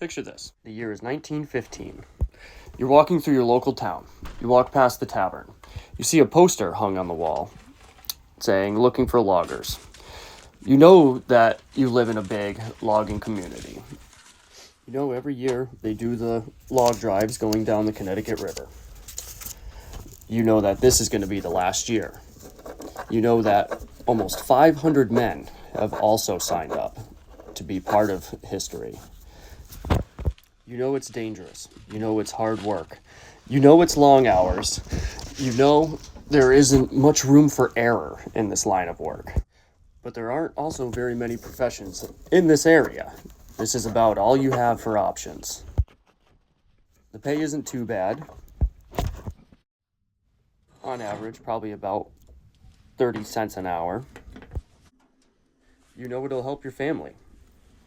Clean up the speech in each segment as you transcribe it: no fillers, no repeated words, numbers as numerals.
Picture this. The year is 1915. You're walking through your local town. You walk past the tavern. You see a poster hung on the wall saying, "Looking for loggers." You know that you live in a big logging community. You know every year they do the log drives going down the Connecticut River. You know that this is going to be the last year. You know that almost 500 men have also signed up to be part of history. You know it's dangerous. You know it's hard work. You know it's long hours. You know there isn't much room for error in this line of work. But there aren't also very many professions in this area. This is about all you have for options. The pay isn't too bad. On average, probably about 30 cents an hour. You know it'll help your family.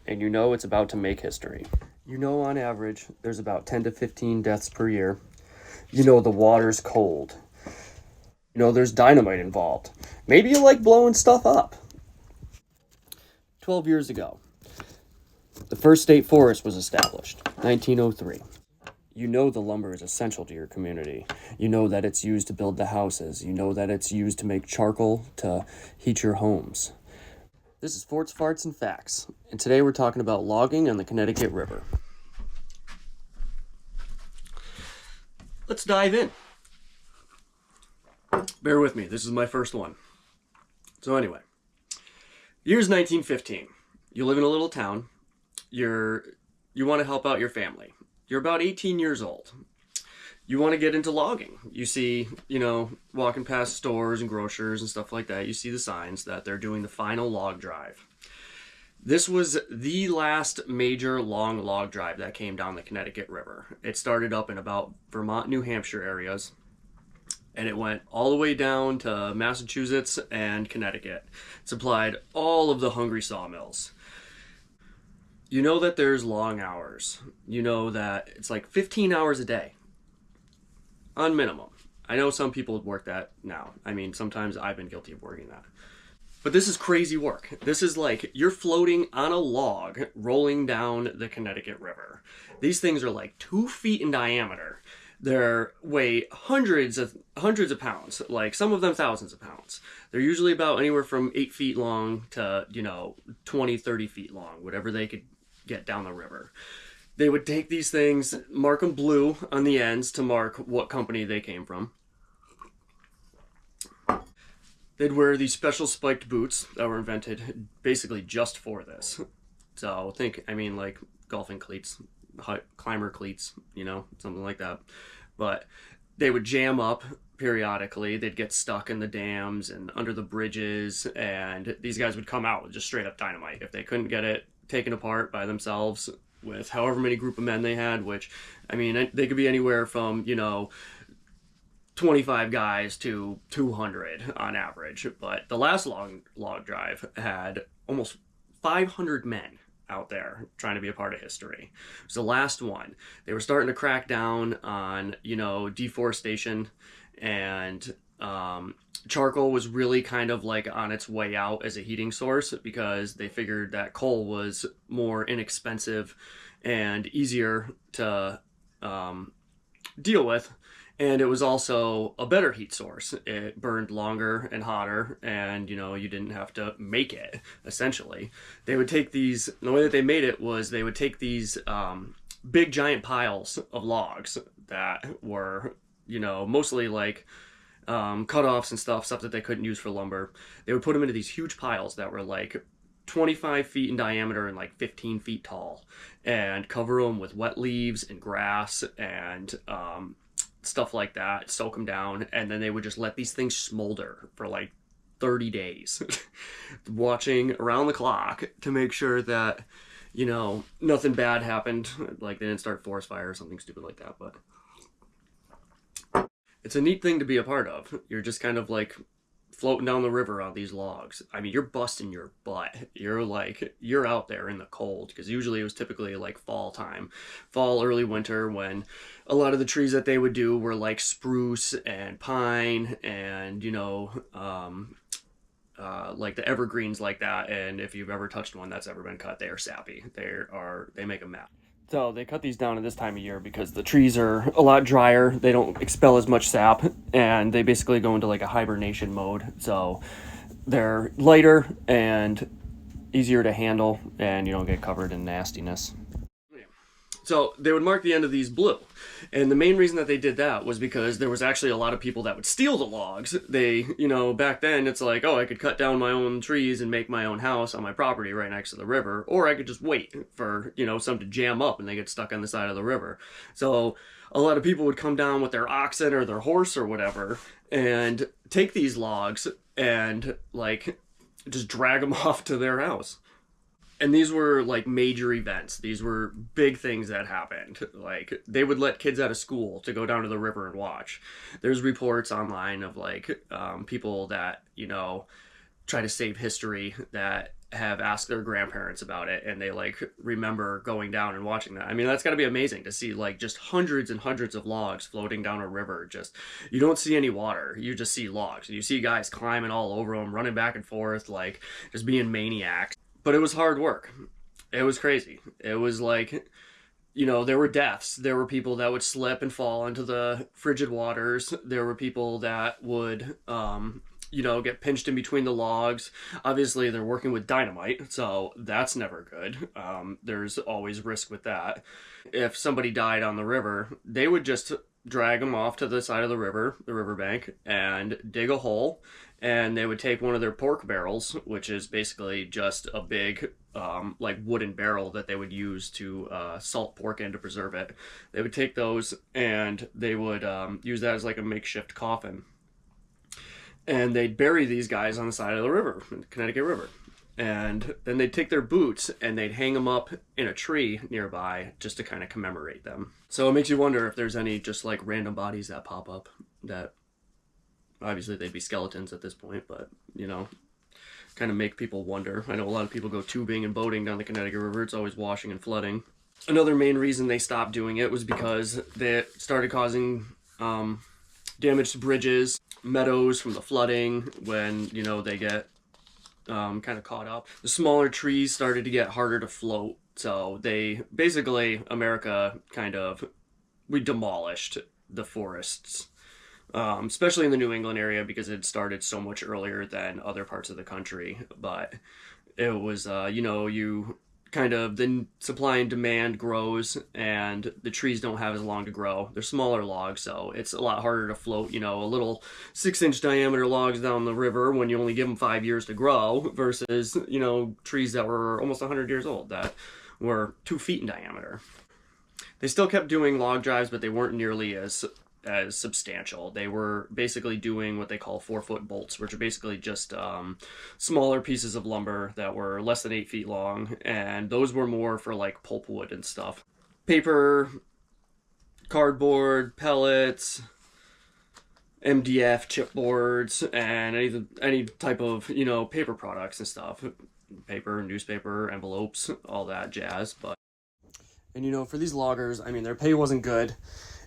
And you know it's about to make history. You know on average, there's about 10 to 15 deaths per year. You know the water's cold. You know there's dynamite involved. Maybe you like blowing stuff up. 12 years ago, the first state forest was established, 1903. You know the lumber is essential to your community. You know that it's used to build the houses. You know that it's used to make charcoal to heat your homes. This is Forts, Farts, and Facts, and today we're talking about logging on the Connecticut River. Let's dive in. Bear with me, this is my first one. So anyway, year's 1915. You live in a little town. You want to help out your family. You're about 18 years old. You want to get into logging. You see, walking past stores and grocers and stuff like that, you see the signs that they're doing the final log drive. This was the last major long log drive that came down the Connecticut River. It started up in about Vermont, New Hampshire areas, and it went all the way down to Massachusetts and Connecticut. It supplied all of the hungry sawmills. You know that there's long hours. You know that it's like 15 hours a day. On minimum. I know some people work that now. I mean, sometimes I've been guilty of working that. But this is crazy work. This is like you're floating on a log rolling down the Connecticut River. These things are like 2 feet in diameter. They weigh hundreds of pounds, like some of them thousands of pounds. They're usually about anywhere from 8 feet long to, 20, 30 feet long, whatever they could get down the river. They would take these things, mark them blue on the ends to mark what company they came from. They'd wear these special spiked boots that were invented basically just for this. So like golfing cleats, climber cleats, something like that. But they would jam up periodically. They'd get stuck in the dams and under the bridges, and these guys would come out with just straight up dynamite. If they couldn't get it taken apart by themselves with however many group of men they had, which, they could be anywhere from, 25 guys to 200 on average. But the last log drive had almost 500 men out there trying to be a part of history. It was the last one. They were starting to crack down on, deforestation, and charcoal was really kind of like on its way out as a heating source because they figured that coal was more inexpensive and easier to deal with. And it was also a better heat source. It burned longer and hotter, and, you didn't have to make it, essentially. They would take the way that they made it was they would take these big giant piles of logs that were, mostly like cutoffs and stuff that they couldn't use for lumber. They would put them into these huge piles that were like 25 feet in diameter and like 15 feet tall, and cover them with wet leaves and grass and stuff like that, soak them down, and then they would just let these things smolder for like 30 days, watching around the clock to make sure that, nothing bad happened, like they didn't start forest fire or something stupid like that. But it's a neat thing to be a part of. You're just kind of like floating down the river on these logs. You're busting your butt. You're out there in the cold, because usually it was typically like fall, early winter, when a lot of the trees that they would do were like spruce and pine and, like the evergreens like that. And if you've ever touched one that's ever been cut, they are sappy. They make a mess. So they cut these down at this time of year because the trees are a lot drier. They don't expel as much sap, and they basically go into like a hibernation mode. So they're lighter and easier to handle, and you don't get covered in nastiness. So they would mark the end of these blue. And the main reason that they did that was because there was actually a lot of people that would steal the logs. They, back then it's like, oh, I could cut down my own trees and make my own house on my property right next to the river. Or I could just wait for, some to jam up and they get stuck on the side of the river. So a lot of people would come down with their oxen or their horse or whatever and take these logs and, just drag them off to their house. And these were like major events. These were big things that happened. Like they would let kids out of school to go down to the river and watch. There's reports online of people that, try to save history that have asked their grandparents about it, and they remember going down and watching that. I mean, that's got to be amazing to see just hundreds and hundreds of logs floating down a river. Just, you don't see any water, you just see logs. You see guys climbing all over them, running back and forth, just being maniacs. But it was hard work. It was crazy. It was there were deaths. There were people that would slip and fall into the frigid waters. There were people that would, get pinched in between the logs. Obviously, they're working with dynamite, so that's never good. There's always risk with that. If somebody died on the river, they would just drag them off to the side of the riverbank, and dig a hole. And they would take one of their pork barrels, which is basically just a big, wooden barrel that they would use to salt pork in to preserve it. They would take those and they would use that as a makeshift coffin. And they'd bury these guys on the side of the river, the Connecticut River. And then they'd take their boots and they'd hang them up in a tree nearby just to kind of commemorate them. So it makes you wonder if there's any just random bodies that pop up that... Obviously, they'd be skeletons at this point, but, kind of make people wonder. I know a lot of people go tubing and boating down the Connecticut River. It's always washing and flooding. Another main reason they stopped doing it was because they started causing damage to bridges, meadows from the flooding when, they get kind of caught up. The smaller trees started to get harder to float. So America we demolished the forests. Especially in the New England area because it started so much earlier than other parts of the country. But it was, the supply and demand grows and the trees don't have as long to grow. They're smaller logs, so it's a lot harder to float, a little 6-inch diameter logs down the river when you only give them 5 years to grow versus, trees that were almost 100 years old that were 2 feet in diameter. They still kept doing log drives, but they weren't nearly as substantial. They were basically doing what they call 4-foot bolts, which are basically just smaller pieces of lumber that were less than 8 feet long, and those were more for pulpwood and stuff. Paper, cardboard, pellets, MDF, chipboards, and any type of paper products and stuff. Paper, newspaper, envelopes, all that jazz. And for these loggers, I mean, their pay wasn't good.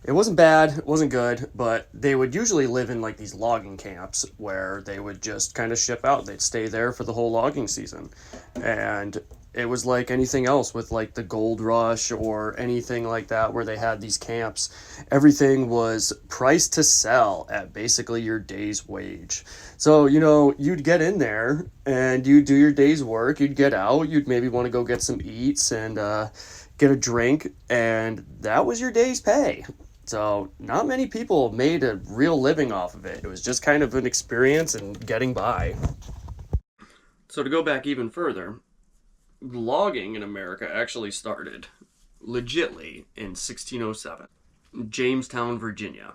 It wasn't bad, it wasn't good, but they would usually live in these logging camps where they would just kind of ship out. They'd stay there for the whole logging season. And it was like anything else with the gold rush or anything like that where they had these camps. Everything was priced to sell at basically your day's wage. So, you'd get in there and you'd do your day's work, you'd get out, you'd maybe want to go get some eats and get a drink, and that was your day's pay. So not many people made a real living off of it. It was just kind of an experience and getting by. So to go back even further, logging in America actually started legitly in 1607, Jamestown, Virginia.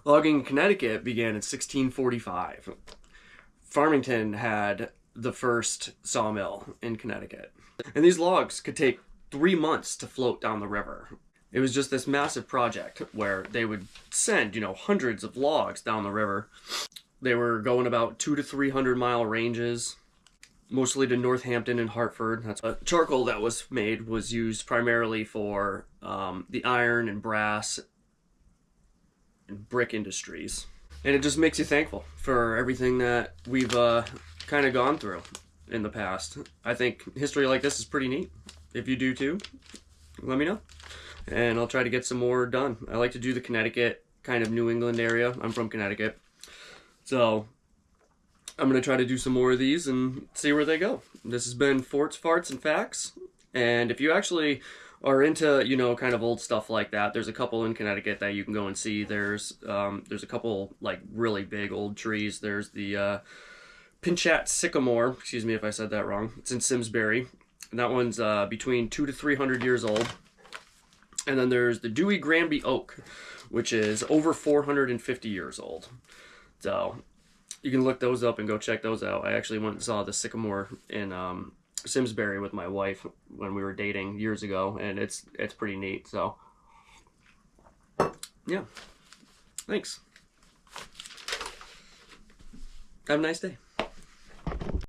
Logging in Connecticut began in 1645. Farmington had the first sawmill in Connecticut. And these logs could take 3 months to float down the river. It was just this massive project where they would send, hundreds of logs down the river. They were going about 200 to 300 mile ranges, mostly to Northampton and Hartford. That's charcoal that was made was used primarily for the iron and brass and brick industries. And it just makes you thankful for everything that we've kind of gone through in the past. I think history like this is pretty neat. if you do too, let me know. And I'll try to get some more done. I like to do the Connecticut, kind of New England area. I'm from Connecticut. So I'm going to try to do some more of these and see where they go. This has been Forts, Farts, and Facts. And if you actually are into, you know, kind of old stuff like that, there's a couple in Connecticut that you can go and see. There's a couple, like, really big old trees. There's the Pinchat Sycamore. Excuse me if I said that wrong. It's in Simsbury. And that one's between 200 to 300 years old. And then there's the Dewey Granby Oak, which is over 450 years old. So you can look those up and go check those out. I actually went and saw the sycamore in Simsbury with my wife when we were dating years ago, and it's pretty neat. So yeah, thanks. Have a nice day.